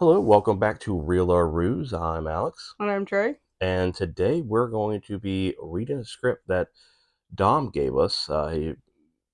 Hello, welcome back to Real or Ruse. I'm Alex, And I'm Trey. and today we're going to be reading a script that Dom gave us.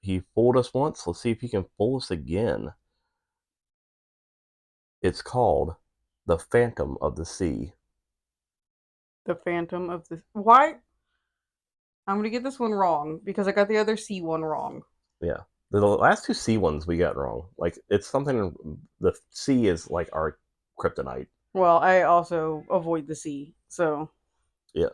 He fooled us once. Let's see if he can fool us again. It's called The Phantom of the Sea. The Phantom of the. Why? I'm gonna get this one wrong because I got the other C one wrong. Yeah, the last two sea ones we got wrong. Like it's something. The sea is like our kryptonite. Well, I also avoid the sea, so Yeah,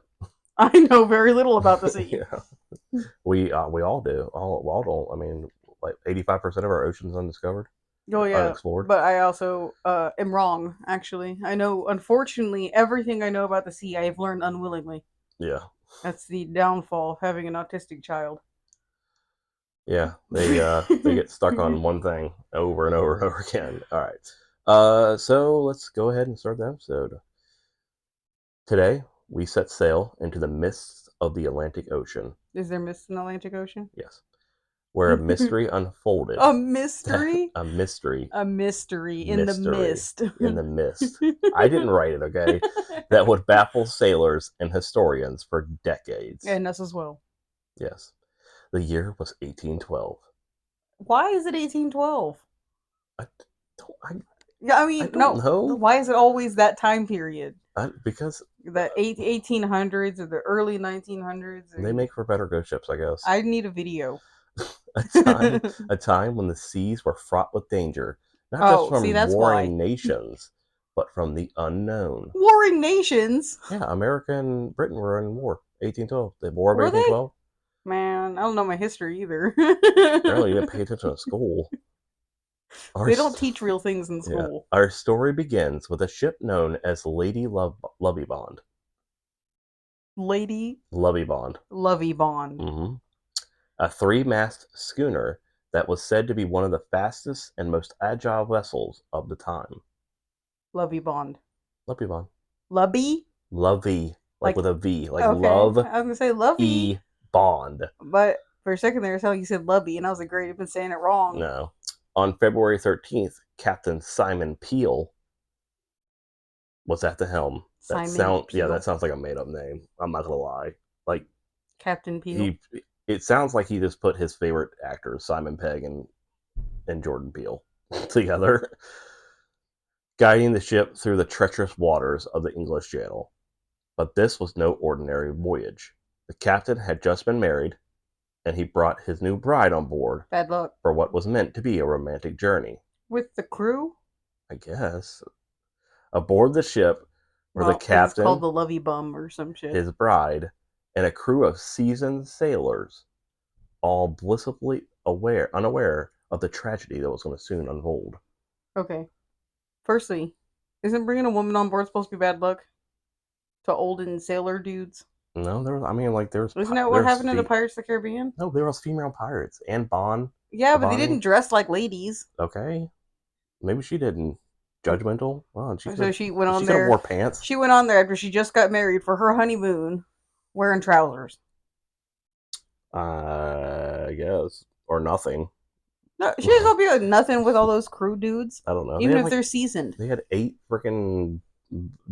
I know very little about the sea. yeah. We all do. All don't. I mean, like 85% of our oceans undiscovered, Oh yeah, unexplored. but I also am wrong. Actually, I know. Unfortunately, everything I know about the sea, I have learned unwillingly. Yeah. That's the downfall of having an autistic child. Yeah, they get stuck on one thing over and over and over again. All right. So let's go ahead and start the episode. Today, we set sail into the mists of the Atlantic Ocean. Is there mist in the Atlantic Ocean? Yes, where a mystery unfolded. A mystery? A mystery, A mystery in the mystery mist. in the mist. I didn't write it, okay? That would baffle sailors and historians for decades. And us as well. Yes. The year was 1812. Why is it 1812? I I, Yeah, I I mean, don't no. know. Why is it always that time period? Because The 1800s or the early 1900s? they make for better ghost ships, I guess. I need a video. a time, a time when the seas were fraught with danger, not just Oh, see, from that's why. warring nations, but from the unknown. Warring nations? Yeah, America and Britain were in war. 1812. The War of Were they? 1812. Man, I don't know my history either. Apparently, you didn't pay attention to school. Our They don't teach real things in yeah, school. our story begins with a ship known as Lady Lovibond. Lady Lovibond. Lovey Bond. Mm-hmm. A three-mast schooner that was said to be one of the fastest and most agile vessels of the time. Lovey Bond. Lovibond. Lubby? Lovey, like with Like, a V, like okay. love I was gonna say Lovey, E Bond. but for a second there, it sounded like you said Lubby, and I was like, great, you've been saying it wrong. No. On February 13th, Captain Simon Peel was at the helm. Simon That Peel. sounds like a made up name. I'm not gonna lie. Like Captain Peel. he it sounds like he just put his favorite actors, Simon Pegg and Jordan Peele, together, guiding the ship through the treacherous waters of the English Channel. But this was no ordinary voyage. The captain had just been married, and he brought his new bride on board Bad luck. for what was meant to be a romantic journey. With the crew? I guess. Aboard the ship were the Well, because it's called captain, the Lovey Bum or some shit. his bride, and a crew of seasoned sailors, all blissfully unaware of the tragedy that was going to soon unfold. Okay. Firstly, isn't bringing a woman on board supposed to be bad luck to olden sailor dudes? No, there was. I mean, like Isn't that what there's happened to the Pirates of the Caribbean? no, there was female pirates and Bond, Yeah, the but they Bonnie. didn't dress like ladies. Okay, maybe she didn't. Judgmental. Well, So she went she on could have there. wore pants. She went on there after she just got married for her honeymoon, wearing trousers. I guess or nothing. No, she ain't gonna be like nothing with all those crew dudes, I don't know. even if they're seasoned. They had 8 freaking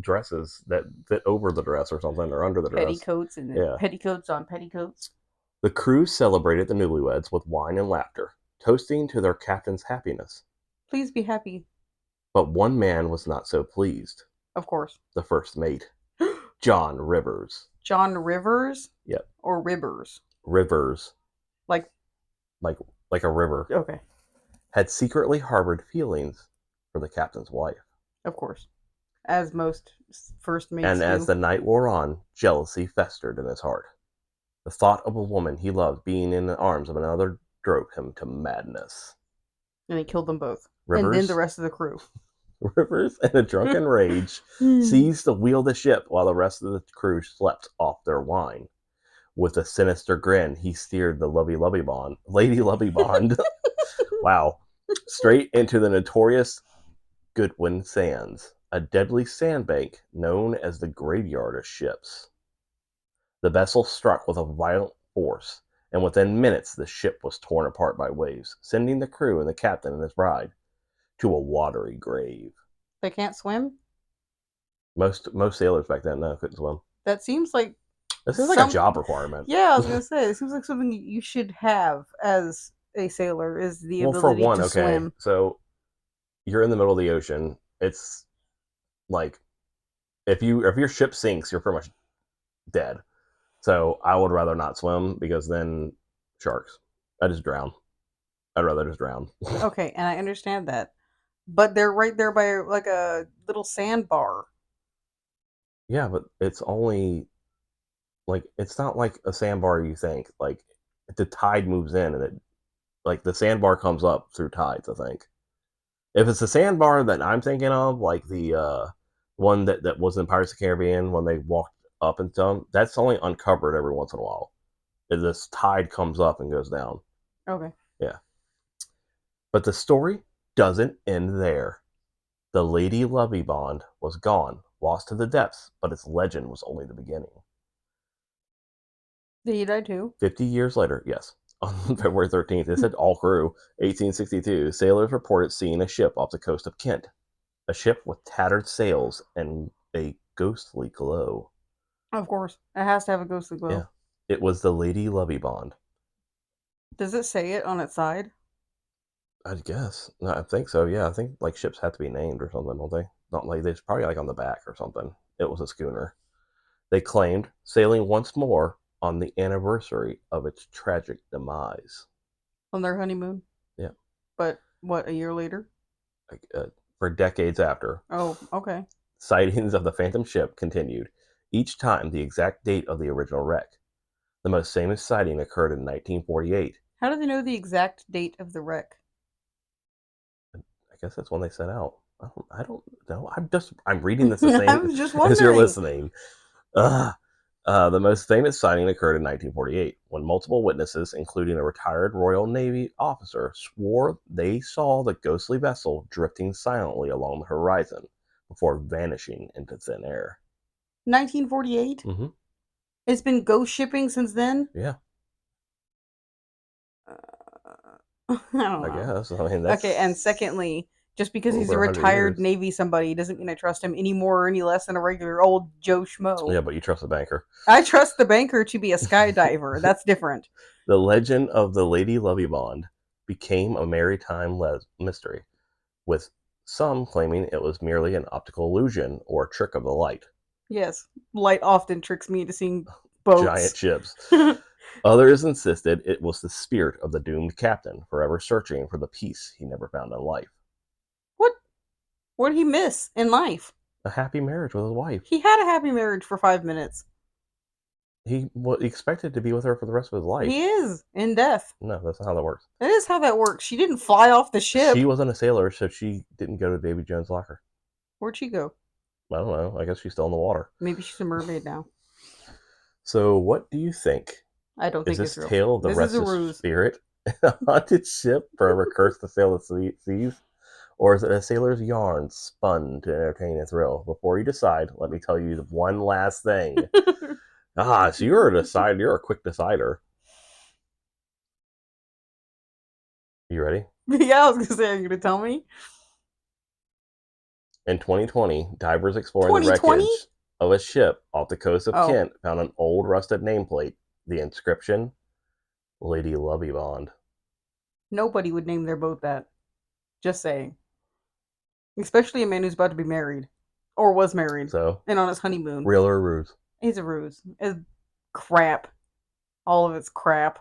dresses that fit over the dress or something or under the dress. Petticoats and Yeah. petticoats on petticoats. The crew celebrated the newlyweds with wine and laughter, toasting to their captain's happiness. Please be happy, But one man was not so pleased. of course. The first mate, John Rivers. John Rivers? Yep. Or Ribbers? Rivers, Like, like a river, okay, had secretly harbored feelings for the captain's wife. of course. As most first mates And do. as the night wore on, jealousy festered in his heart. The thought of a woman he loved being in the arms of another drove him to madness. And he killed them both. Rivers, And then the rest of the crew. Rivers, in a drunken rage, seized the wheel of the ship while the rest of the crew slept off their wine. With a sinister grin, he steered the Lady Lovibond, wow, straight into the notorious Goodwin Sands, a deadly sandbank known as the graveyard of ships. The vessel struck with a violent force, and within minutes the ship was torn apart by waves, sending the crew and the captain and his bride to a watery grave. They can't swim? Most sailors back then, no, couldn't swim. That seems like This is like a job requirement. Yeah, I was gonna say, it seems like something you should have as a sailor is the Well, for ability one, to okay, swim. so you're in the middle of the ocean. It's like if your ship sinks, you're pretty much dead. So I would rather not swim because then sharks. I just drown. I'd rather just drown. Okay, and I understand that. But they're right there by like a little sandbar. Yeah, but it's only like it's not like a sandbar you think. Like the tide moves in and it like the sandbar comes up through tides, I think. If it's the sandbar that I'm thinking of, like the one that was in Pirates of the Caribbean when they walked up and down, that's only uncovered every once in a while. This tide comes up and goes down. Okay. Yeah. But the story doesn't end there. The Lady Lovibond was gone, lost to the depths, but its legend was only the beginning. Did he die too? 50 years later, yes, on February 13th, it said all crew, 1862, sailors reported seeing a ship off the coast of Kent. A ship with tattered sails and a ghostly glow. Of course. It has to have a ghostly glow. Yeah. It was the Lady Lovibond. Does it say it on its side? I guess. No, I think so, yeah. I think like ships have to be named or something, don't they? Not like it's probably like on the back or something. It was a schooner. They claimed sailing once more on the anniversary of its tragic demise. On their honeymoon? Yeah. But what, a year later? Like, for decades after. Oh, okay. Sightings of the Phantom ship continued, each time the exact date of the original wreck. The most famous sighting occurred in 1948. How do they know the exact date of the wreck? I guess that's when they set out. I don't know. I'm reading this the same I was just wondering. as you're listening. The most famous sighting occurred in 1948 when multiple witnesses, including a retired Royal Navy officer, swore they saw the ghostly vessel drifting silently along the horizon before vanishing into thin air. 1948? Mm-hmm. It's been ghost shipping since then? Yeah. I don't know. I guess. I mean, that's okay, and secondly, just because he's a over 100 retired years. Navy somebody doesn't mean I trust him any more or any less than a regular old Joe Schmo. Yeah, but you trust the banker. I trust the banker to be a skydiver. That's different. The legend of the Lady Lovibond became a maritime mystery, with some claiming it was merely an optical illusion or a trick of the light. Yes, light often tricks me into seeing boats. Giant ships. Others insisted it was the spirit of the doomed captain, forever searching for the peace he never found in life. What did he miss in life? A happy marriage with his wife. He had a happy marriage for 5 minutes. He expected to be with her for the rest of his life. He is in death. No, that's not how that works. That is how that works. She didn't fly off the ship. She wasn't a sailor, so she didn't go to Davy Jones' locker. Where'd she go? I don't know. I guess she's still in the water. Maybe she's a mermaid now. So, what do you think? I don't think is it's real. Is this tale of the restless spirit, a haunted ship forever cursed to sail the seas? Or is it a sailor's yarn spun to entertain and thrill? Before you decide, let me tell you one last thing. So you're a quick decider. You ready? Yeah, I was gonna say, are you gonna tell me? In 2020, divers exploring the wreckage of a ship off the coast of Kent found an old rusted nameplate. The inscription, Lady Lovibond. Nobody would name their boat that. Just saying. Especially a man who's about to be married. Or was married. So, and on his honeymoon. Real or ruse? He's a ruse. It's crap. All of it's crap.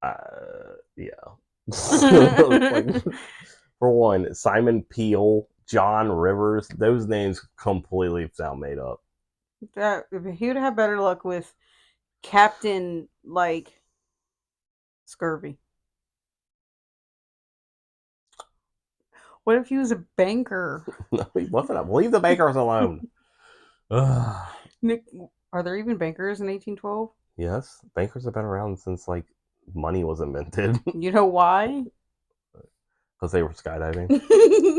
Yeah. Like, for one, Simon Peel, John Rivers, those names completely sound made up. He would have better luck with Captain, like, Scurvy. What if he was a banker? No, he wasn't. Leave the bankers alone. Nick, are there even bankers in 1812? Yes, bankers have been around since like money was invented. You know why? Because they were skydiving.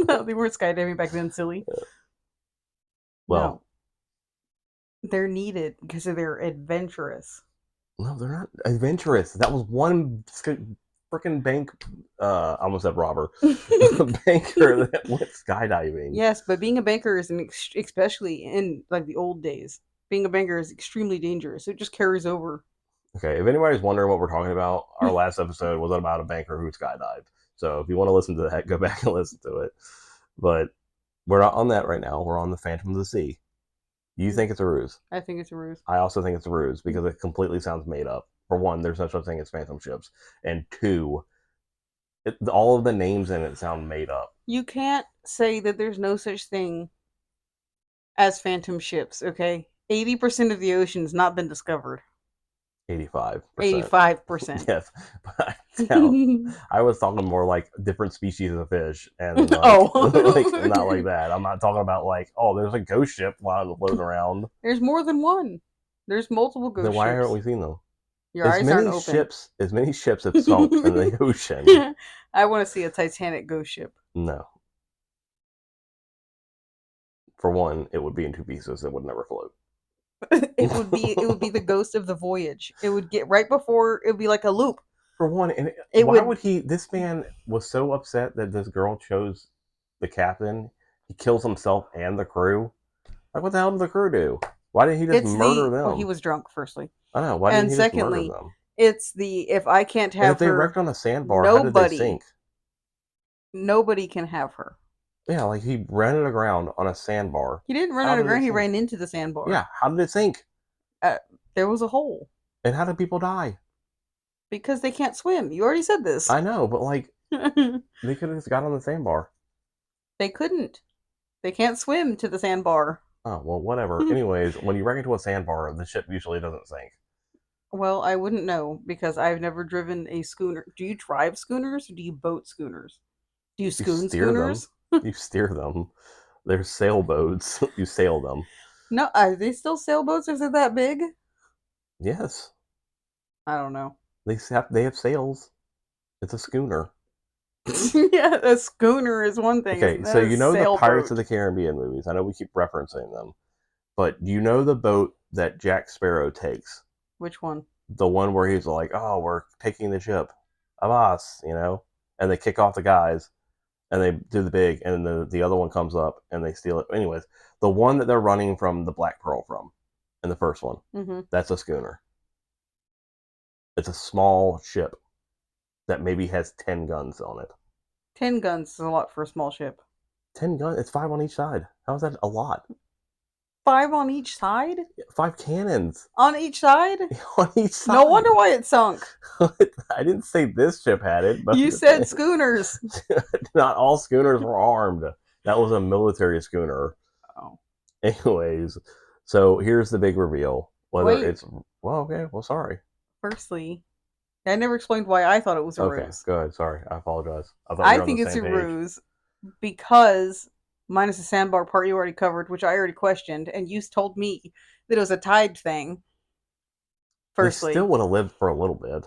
No, they weren't skydiving back then, silly. Well, no. They're needed because they're adventurous. No, they're not adventurous. That was one freaking bank. I almost said robber. The banker that went skydiving. Yes, but being a banker is especially in like the old days. Being a banker is extremely dangerous. It just carries over. Okay, if anybody's wondering what we're talking about, our last episode was about a banker who skydived. So if you want to listen to that, go back and listen to it. But we're not on that right now. We're on the Phantom of the Sea. You think it's a ruse? I think it's a ruse. I also think it's a ruse because it completely sounds made up. For one, there's no such thing as phantom ships, and two, all of the names in it sound made up. You can't say that there's no such thing as phantom ships, okay? 80% of the ocean's not been discovered. 85%. 85%. Yes, but I was talking more like different species of fish, and like, like, not like that. I'm not talking about like, oh, there's a ghost ship floating around. There's more than one. There's multiple ghost ships. Then why aren't we seeing them? Your eyes aren't open. As many ships have sunk in the ocean. I want to see a Titanic ghost ship. No. For one, it would be in two pieces. It would never float. It would be the ghost of the voyage. It would get right before it would be like a loop. For one, and would he? This man was so upset that this girl chose the captain. He kills himself and the crew. Like, what the hell did the crew do? Why didn't he just murder them? Well, he was drunk, firstly. I know. Why didn't he just murder them? It's the if I can't have and if they her, wrecked on a sandbar, how did they sink? Nobody can have her. Yeah, like he ran it aground on a sandbar. He didn't run it aground. He ran into the sandbar. Yeah, how did it sink? There was a hole. And how did people die? Because they can't swim. You already said this. I know, but like they could have just got on the sandbar. They couldn't. They can't swim to the sandbar. Oh, well, whatever. Anyways, when you wreck into a sandbar, the ship usually doesn't sink. Well, I wouldn't know because I've never driven a schooner. Do you drive schooners or do you boat schooners? Do you schooners? You steer them. They're sailboats. You sail them. No, are they still sailboats? Is it that big? Yes. I don't know. They have sails. It's a schooner. Yeah, a schooner is one thing. Okay, so you know the Pirates of the Caribbean movies. I know we keep referencing them, but do you know the boat that Jack Sparrow takes? Which one? The one where he's like, "Oh, we're taking the ship, Avast," and they kick off the guys, and they do the big, and then the other one comes up and they steal it. Anyways, the one that they're running from the Black Pearl from, in the first one, that's a schooner. It's a small ship that maybe has 10 guns on it. 10 guns is a lot for a small ship. 10 guns? It's 5 on each side. How is that a lot? 5 on each side? 5 cannons. On each side? On each side. No wonder why it sunk. I didn't say this ship had it. But you said schooners. Not all schooners were armed. That was a military schooner. Oh. Anyways, so here's the big reveal. Sorry. Firstly, I never explained why I thought it was a ruse. Okay, good. Sorry, I apologize. I think it's a ruse because, minus the sandbar part you already covered, which I already questioned, and you told me that it was a tide thing. Firstly, they still would have lived for a little bit,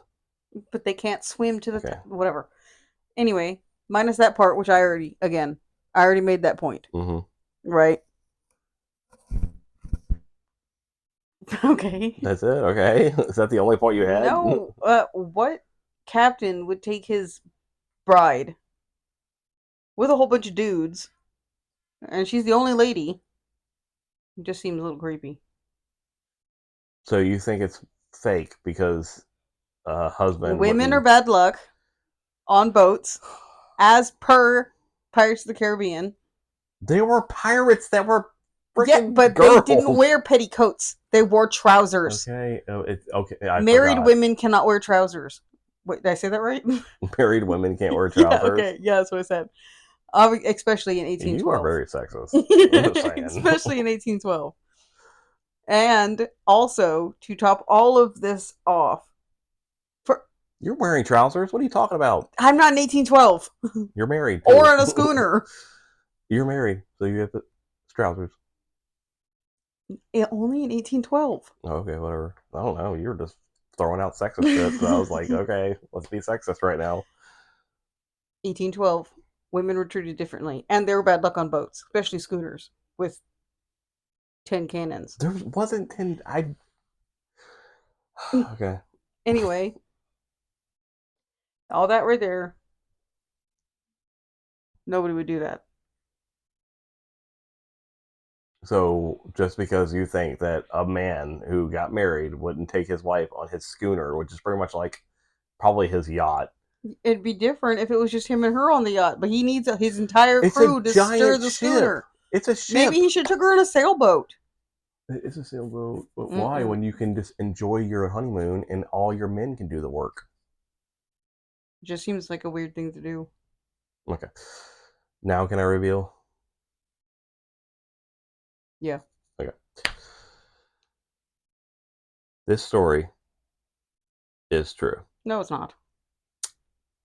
but they can't swim to the whatever. Anyway, minus that part, which I already made that point. Right. Okay. That's it? Okay. Is that the only point you had? No. What captain would take his bride with a whole bunch of dudes, and she's the only lady? It just seems a little creepy. So you think it's fake because husband... Women are bad luck on boats, as per Pirates of the Caribbean. They were pirates that were... but girls. They didn't wear petticoats. They wore trousers. Okay. Married women cannot wear trousers. Wait, did I say that right? Married women can't wear trousers. Yeah, that's what I said. Especially in 1812. You are very sexist. Especially in 1812. And also, to top all of this off, you're wearing trousers? What are you talking about? I'm not in 1812. You're married. Too. Or on a schooner. You're married, so you have trousers. Only in 1812. Okay, whatever. I don't know. You were just throwing out sexist shit, so I was like, okay, let's be sexist right now. 1812. Women were treated differently, and they were bad luck on boats, especially schooners with 10 cannons. There wasn't 10. Okay. Anyway, All that right there. Nobody would do that. So just because you think that a man who got married wouldn't take his wife on his schooner, which is pretty much like probably his yacht. It'd be different if it was just him and her on the yacht, but he needs his entire It's a crew to stir giant the ship. schooner. It's a ship. Maybe he should have took her in a sailboat. It's a sailboat. But why? When you can just enjoy your honeymoon and all your men can do the work. It just seems like a weird thing to do. Okay. Now can I reveal? Yeah. Okay. This story is true. No, it's not.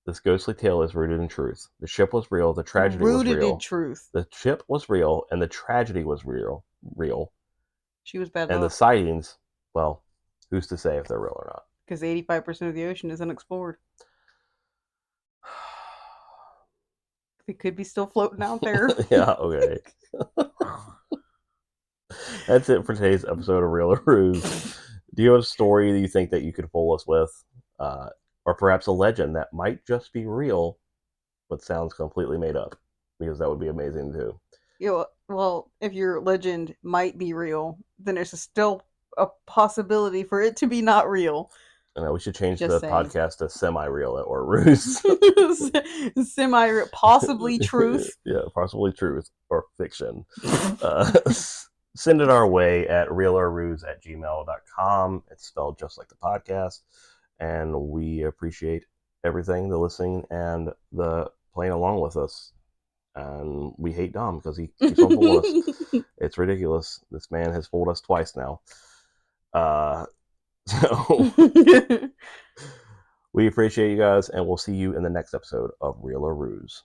This ghostly tale is rooted in truth. The ship was real. The tragedy was Rooted real. in truth. The ship was real, and the tragedy was real. She was bad And luck. the sightings, well, who's to say if they're real or not? Because 85% of the ocean is unexplored. They could be still floating out there. Yeah, okay. That's it for today's episode of Real or Ruse. Do you have a story that you think that you could pull us with? Or perhaps a legend that might just be real, but sounds completely made up? Because that would be amazing too. Well, if your legend might be real, then there's still a possibility for it to be not real. We should change Just the saying. podcast to semi-real or ruse. Semi-real, possibly truth. Yeah, possibly truth or fiction. Send it our way at realorruse@gmail.com. It's spelled just like the podcast. And we appreciate everything, the listening, and the playing along with us. And we hate Dom because he keeps on fooling us. It's ridiculous. This man has fooled us twice now. So we appreciate you guys, and we'll see you in the next episode of Real or Ruse.